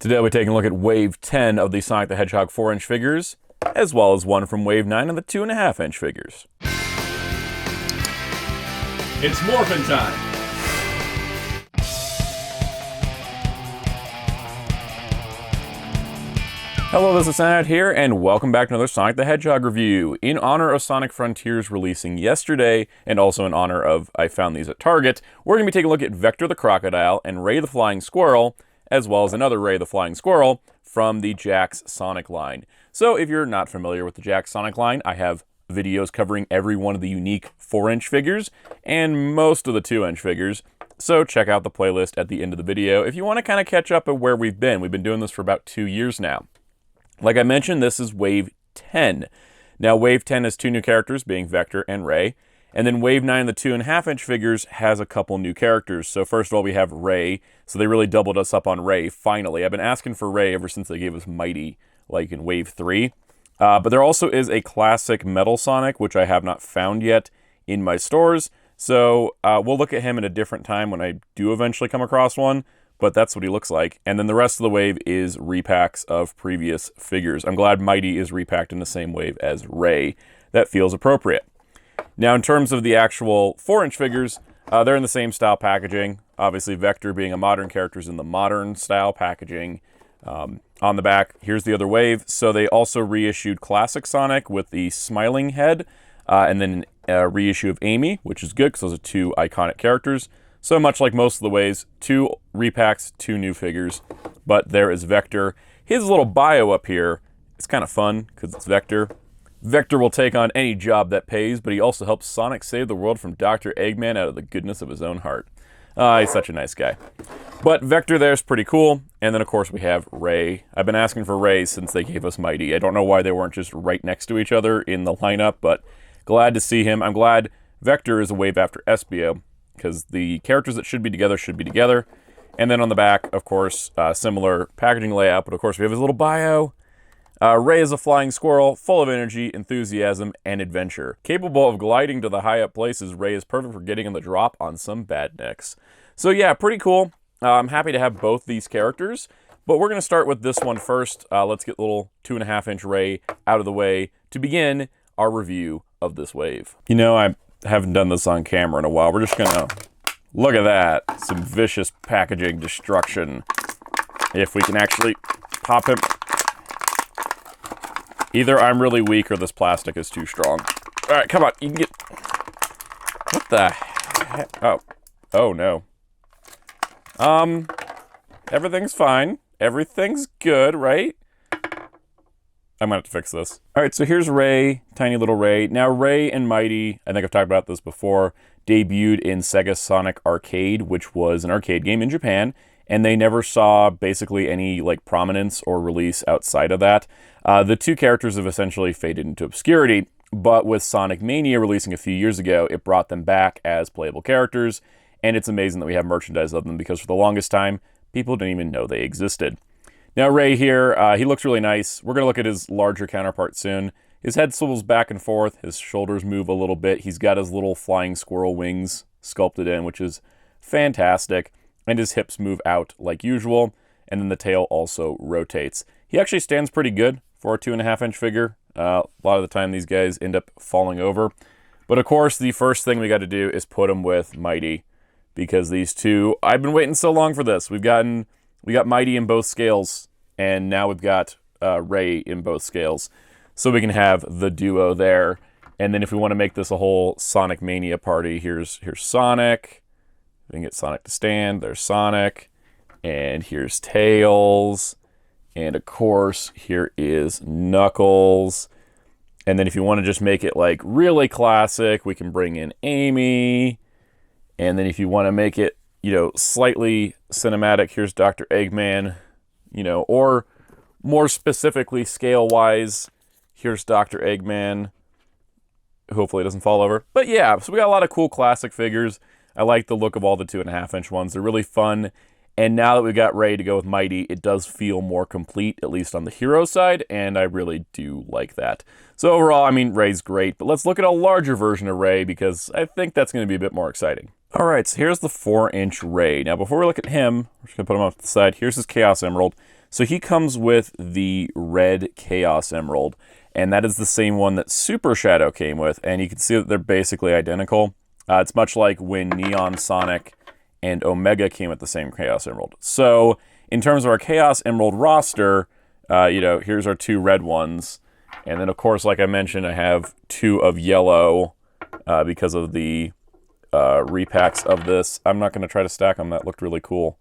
Today we're taking a look at Wave 10 of the Sonic the Hedgehog 4-inch figures, as well as one from Wave 9 of the 2.5-inch figures. It's morphin' time! Hello, this is Soundout here, and welcome back to another Sonic the Hedgehog review. In honor of Sonic Frontiers releasing yesterday, and also in honor of I found these at Target, we're going to be taking a look at Vector the Crocodile and Ray the Flying Squirrel, as well as another Ray the Flying Squirrel from the Jakks Sonic line. So if you're not familiar with the Jakks Sonic line, I have videos covering every one of the unique 4-inch figures and most of the 2-inch figures. So check out the playlist at the end of the video if you want to kind of catch up at where we've been. We've been doing this for about 2 years now. Like I mentioned, this is Wave 10. Now, Wave 10 has two new characters, being Vector and Ray. And then Wave 9, the 2.5-inch figures, has a couple new characters. So first of all, we have Ray. So they really doubled us up on Ray, finally. I've been asking for Ray ever since they gave us Mighty, like in Wave 3. But there also is a classic Metal Sonic, which I have not found yet in my stores. So we'll look at him at a different time when I do eventually come across one. But that's what he looks like. And then the rest of the wave is repacks of previous figures. I'm glad Mighty is repacked in the same wave as Ray. That feels appropriate. Now, in terms of the actual 4-inch figures, they're in the same style packaging. Obviously, Vector being a modern character is in the modern style packaging. On the back, here's the other wave. So they also reissued Classic Sonic with the smiling head, and then a reissue of Amy, which is good because those are two iconic characters. So much like most of the waves, 2 repacks, 2 new figures. But there is Vector. His little bio up here is kind of fun because it's Vector. Vector will take on any job that pays, but he also helps Sonic save the world from Dr. Eggman out of the goodness of his own heart. He's such a nice guy. But Vector there's pretty cool. And then, of course, we have Ray. I've been asking for Ray since they gave us Mighty. I don't know why they weren't just right next to each other in the lineup, but glad to see him. I'm glad Vector is a wave after Espio, because the characters that should be together. And then on the back, of course, similar packaging layout, but of course we have his little bio. Ray is a flying squirrel, full of energy, enthusiasm, and adventure. Capable of gliding to the high up places, Ray is perfect for getting on the drop on some badniks. So yeah, pretty cool. I'm happy to have both these characters, but we're going to start with this one first. Let's get little 2.5-inch Ray out of the way to begin our review of this wave. You know, I haven't done this on camera in a while. We're just gonna look at that. Some vicious packaging destruction. If we can actually pop him. Either I'm really weak or this plastic is too strong. All right, come on. You can get... What the heck? Oh no. Everything's fine. Everything's good, right? I'm gonna have to fix this. All right, so here's Ray, tiny little Ray. Now, Ray and Mighty, I think I've talked about this before, debuted in Sega Sonic Arcade, which was an arcade game in Japan, and they never saw basically any like prominence or release outside of that. The two characters have essentially faded into obscurity, but with Sonic Mania releasing a few years ago, it brought them back as playable characters, and it's amazing that we have merchandise of them because for the longest time, people didn't even know they existed. Now, Ray here, he looks really nice. We're going to look at his larger counterpart soon. His head swivels back and forth. His shoulders move a little bit. He's got his little flying squirrel wings sculpted in, which is fantastic. And his hips move out like usual. And then the tail also rotates. He actually stands pretty good for a 2.5-inch figure. A lot of the time, these guys end up falling over. But of course, the first thing we got to do is put him with Mighty. Because these two, I've been waiting so long for this. We got Mighty in both scales, and now we've got Ray in both scales. So we can have the duo there. And then if we want to make this a whole Sonic Mania party, here's Sonic. We can get Sonic to stand. There's Sonic. And here's Tails. And of course, here is Knuckles. And then if you want to just make it like really classic, we can bring in Amy. And then if you want to make it, you know, slightly cinematic, here's Dr. Eggman, you know, or more specifically scale-wise, here's Dr. Eggman. Hopefully it doesn't fall over. But yeah, so we got a lot of cool classic figures. I like the look of all the 2.5-inch ones. They're really fun. And now that we've got Ray to go with Mighty, it does feel more complete, at least on the hero side, and I really do like that. So overall, I mean, Ray's great, but let's look at a larger version of Ray because I think that's going to be a bit more exciting. All right, so here's the 4-inch Ray. Now, before we look at him, we're just going to put him off to the side. Here's his Chaos Emerald. So he comes with the red Chaos Emerald, and that is the same one that Super Shadow came with, and you can see that they're basically identical. It's much like when Neon Sonic and Omega came with the same Chaos Emerald. So in terms of our Chaos Emerald roster, here's our 2 red ones. And then, of course, like I mentioned, I have 2 of yellow because of the repacks of this. I'm not going to try to stack them. That looked really cool.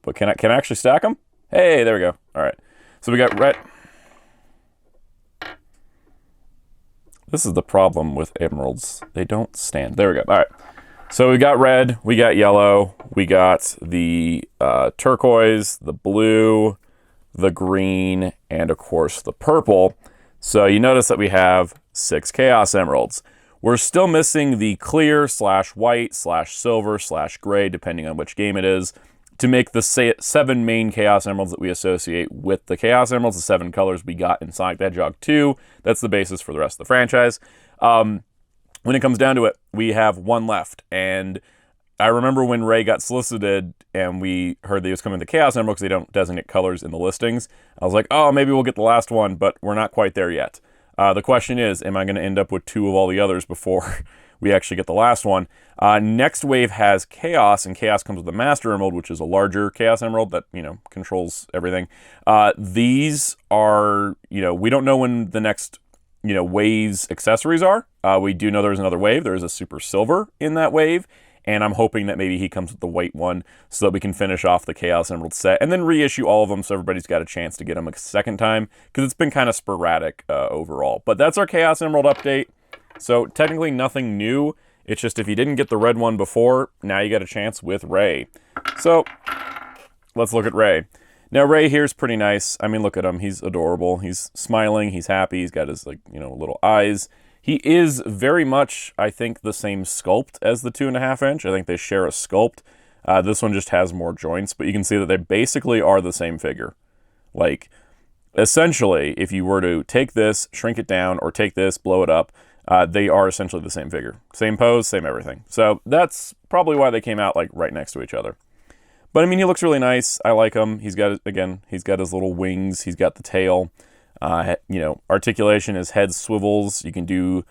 But can I actually stack them? Hey, there we go. All right. So we got red. This is the problem with emeralds. They don't stand. There we go. All right. So we got red, we got yellow, we got the turquoise, the blue, the green, and of course the purple. So you notice that we have 6 Chaos Emeralds. We're still missing the clear / white / silver / gray, depending on which game it is, to make the 7 main Chaos Emeralds that we associate with the Chaos Emeralds, the 7 colors we got in Sonic the Hedgehog 2. That's the basis for the rest of the franchise. When it comes down to it, we have 1 left, and I remember when Ray got solicited and we heard that he was coming to Chaos Emerald because they don't designate colors in the listings. I was like, oh, maybe we'll get the last one, but we're not quite there yet. The question is, am I going to end up with 2 of all the others before we actually get the last one? Next wave has Chaos, and Chaos comes with the Master Emerald, which is a larger Chaos Emerald that, controls everything. These are, we don't know when the next wave's accessories are. We do know there's another wave. There is a Super Silver in that wave, and I'm hoping that maybe he comes with the white one so that we can finish off the Chaos Emerald set and then reissue all of them so everybody's got a chance to get them a second time, because it's been kind of sporadic overall. But that's our Chaos Emerald update. So technically nothing new. It's just if you didn't get the red one before, now you got a chance with Ray. So let's look at Ray. Now, Ray here's pretty nice. I mean, look at him. He's adorable. He's smiling. He's happy. He's got his, little eyes. He is very much, I think, the same sculpt as the 2.5 inch. I think they share a sculpt. This one just has more joints, but you can see that they basically are the same figure. Like, essentially, if you were to take this, shrink it down, or take this, blow it up, they are essentially the same figure. Same pose, same everything. So that's probably why they came out, right next to each other. But, I mean, he looks really nice. I like him. He's got his little wings. He's got the tail. Articulation, his head swivels. You can do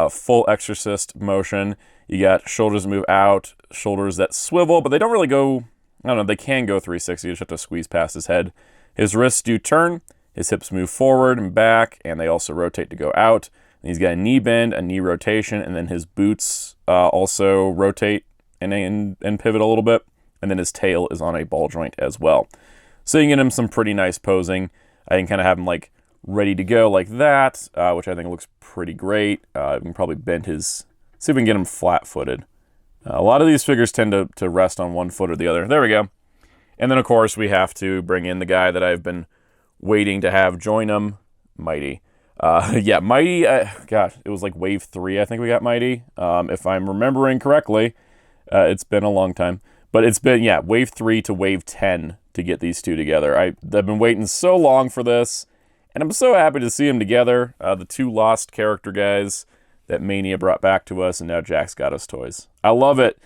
full exorcist motion. You got shoulders that move out, shoulders that swivel, but they don't really go, I don't know, they can go 360. You just have to squeeze past his head. His wrists do turn. His hips move forward and back, and they also rotate to go out. And he's got a knee bend, a knee rotation, and then his boots also rotate and pivot a little bit. And then his tail is on a ball joint as well. So you can get him some pretty nice posing. I can kind of have him ready to go like that, which I think looks pretty great. We can probably bend his, see if we can get him flat-footed. A lot of these figures tend to rest on one foot or the other. There we go. And then, of course, we have to bring in the guy that I've been waiting to have join him, Mighty. Yeah, Mighty, gosh, it was wave 3, I think we got Mighty. If I'm remembering correctly, it's been a long time. But it's been, yeah, wave 3 to wave 10 to get these 2 together. I've been waiting so long for this, and I'm so happy to see them together. The 2 lost character guys that Mania brought back to us, and now Jakks got us toys. I love it.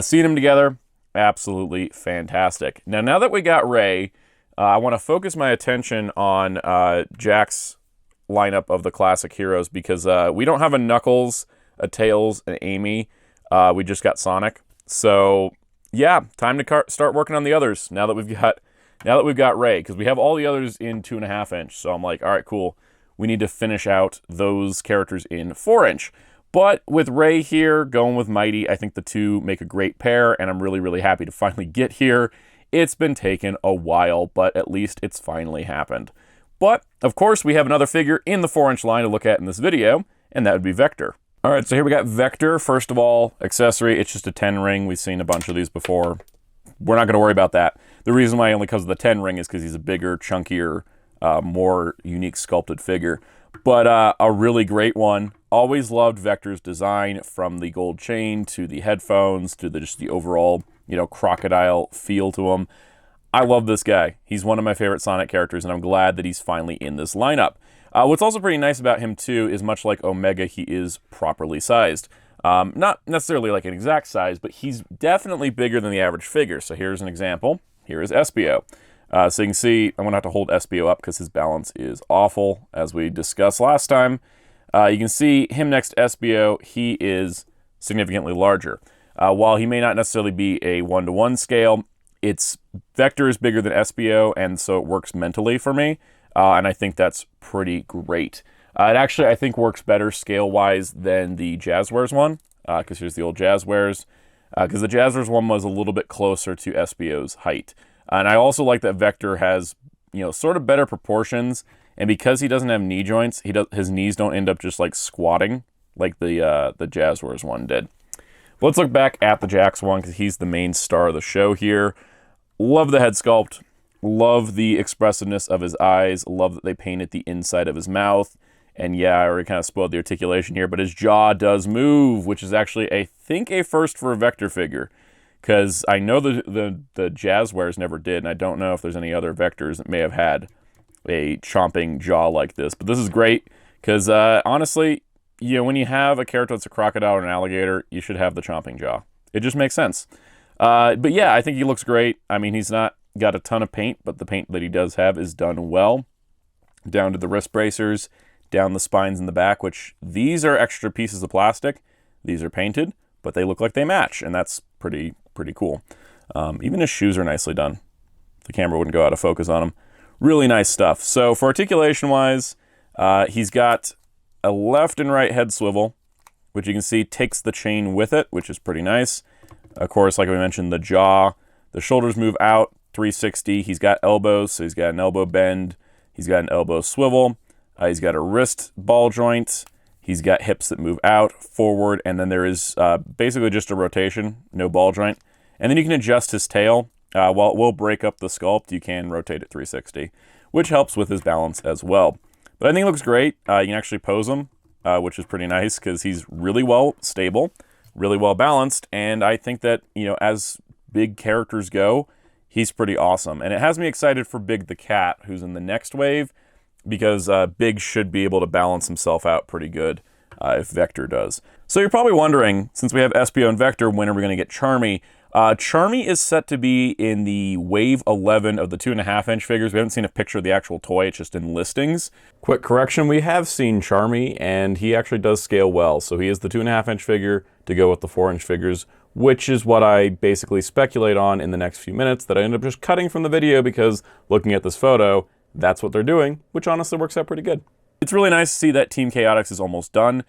Seeing them together, absolutely fantastic. Now that we got Ray, I want to focus my attention on Jakks' lineup of the classic heroes, because we don't have a Knuckles, a Tails, an Amy. We just got Sonic. So yeah, time to start working on the others now that we've got Ray, because we have all the others in 2.5 inch. So I'm like, all right, cool. We need to finish out those characters in 4 inch. But with Ray here, going with Mighty, I think the 2 make a great pair, and I'm really, really happy to finally get here. It's been taking a while, but at least it's finally happened. But, of course, we have another figure in the 4 inch line to look at in this video, and that would be Vector. All right, so here we got Vector. First of all, accessory, it's just a 10 ring. We've seen a bunch of these before. We're not going to worry about that. The reason why he only comes with the 10 ring is because he's a bigger, chunkier, more unique sculpted figure. But a really great one. Always loved Vector's design, from the gold chain to the headphones to just the overall, crocodile feel to him. I love this guy. He's one of my favorite Sonic characters, and I'm glad that he's finally in this lineup. What's also pretty nice about him, too, is much like Omega, he is properly sized. Not necessarily an exact size, but he's definitely bigger than the average figure. So here's an example. Here is Espio. So you can see I'm going to have to hold Espio up because his balance is awful, as we discussed last time. You can see him next to Espio, he is significantly larger. While he may not necessarily be a 1-to-1 scale, its vector is bigger than Espio, and so it works mentally for me, and I think that's pretty great. It actually, I think, works better scale-wise than the Jazzwares one, because here's the old Jazzwares, because the Jazzwares one was a little bit closer to Espio's height. And I also like that Vector has, sort of better proportions, and because he doesn't have knee joints, his knees don't end up just like squatting like the Jazzwares one did. But let's look back at the Jakks one, because he's the main star of the show here. Love the head sculpt, love the expressiveness of his eyes, love that they painted the inside of his mouth. And yeah, I already kind of spoiled the articulation here, but his jaw does move, which is actually, I think, a first for a Vector figure. Because I know the Jazzwares never did, and I don't know if there's any other Vectors that may have had a chomping jaw like this. But this is great, because honestly, when you have a character that's a crocodile or an alligator, you should have the chomping jaw. It just makes sense. But yeah, I think he looks great. I mean, he's not got a ton of paint, but the paint that he does have is done well. Down to the wrist bracers, down the spines in the back, which these are extra pieces of plastic. These are painted, but they look like they match, and that's pretty cool. Even his shoes are nicely done. The camera wouldn't go out of focus on them. Really nice stuff. So for articulation-wise, he's got a left and right head swivel, which you can see takes the chain with it, which is pretty nice. Of course, like we mentioned, the jaw, the shoulders move out, 360. He's got elbows, so he's got an elbow bend. He's got an elbow swivel. He's got a wrist ball joint. He's got hips that move out, forward, and then there is basically just a rotation, no ball joint. And then you can adjust his tail. While it will break up the sculpt, you can rotate it 360, which helps with his balance as well. But I think it looks great. You can actually pose him, which is pretty nice because he's really well stable, really well balanced, and I think that, as big characters go, he's pretty awesome. And it has me excited for Big the Cat, who's in the next wave, because Big should be able to balance himself out pretty good if Vector does. So you're probably wondering, since we have Espio and Vector, when are we going to get Charmy? Charmy is set to be in the Wave 11 of the 2.5-inch figures. We haven't seen a picture of the actual toy, it's just in listings. Quick correction, we have seen Charmy, and he actually does scale well. So he is the 2.5-inch figure to go with the 4-inch figures, which is what I basically speculate on in the next few minutes that I end up just cutting from the video because looking at this photo, that's what they're doing, which honestly works out pretty good. It's really nice to see that Team Chaotix is almost done.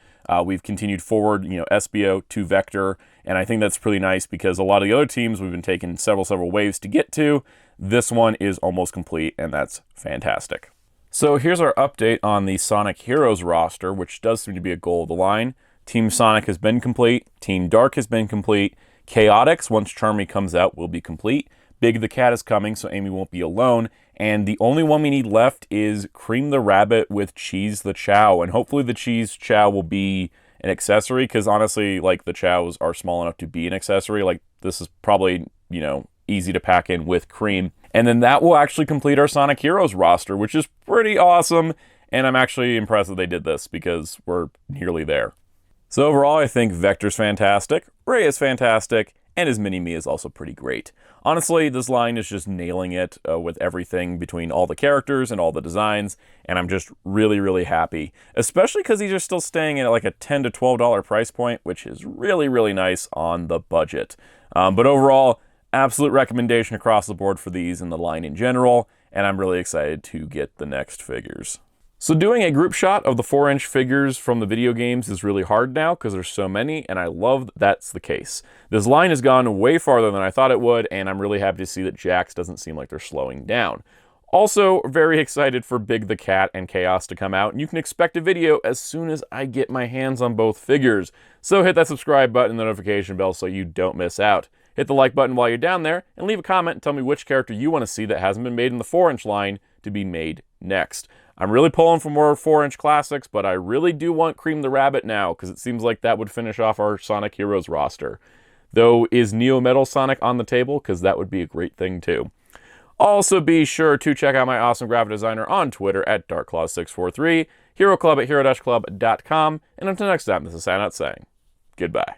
We've continued forward, Espio to Vector, and I think that's pretty nice because a lot of the other teams we've been taking several waves to get to. This one is almost complete, and that's fantastic. So here's our update on the Sonic Heroes roster, which does seem to be a goal of the line. Team Sonic has been complete. Team Dark has been complete. Chaotix, once Charmy comes out, will be complete. Big the Cat is coming, so Amy won't be alone. And the only one we need left is Cream the Rabbit with Cheese the Chow. And hopefully the Cheese Chow will be an accessory, because honestly, like, the Chows are small enough to be an accessory. Like, this is probably, easy to pack in with Cream. And then that will actually complete our Sonic Heroes roster, which is pretty awesome. And I'm actually impressed that they did this because we're nearly there. So overall, I think Vector's fantastic, Ray is fantastic, and his Mini-Me is also pretty great. Honestly, this line is just nailing it with everything between all the characters and all the designs, and I'm just really happy. Especially because these are still staying at like a $10 to $12 price point, which is really nice on the budget. But overall, absolute recommendation across the board for these and the line in general, and I'm really excited to get the next figures. So doing a group shot of the 4-inch figures from the video games is really hard now because there's so many, and I love that that's the case. This line has gone way farther than I thought it would, and I'm really happy to see that Jakks doesn't seem like they're slowing down. Also, very excited for Big the Cat and Chaos to come out, and you can expect a video as soon as I get my hands on both figures. So hit that subscribe button and the notification bell so you don't miss out. Hit the like button while you're down there, and leave a comment and tell me which character you want to see that hasn't been made in the 4-inch line to be made next. I'm really pulling for more 4-inch classics, but I really do want Cream the Rabbit now, because it seems like that would finish off our Sonic Heroes roster. Though, is Neo Metal Sonic on the table? Because that would be a great thing too. Also, be sure to check out my awesome graphic designer on Twitter at DarkClaw643, HeroClub at hero-club.com, and until next time, this is Soundout saying goodbye.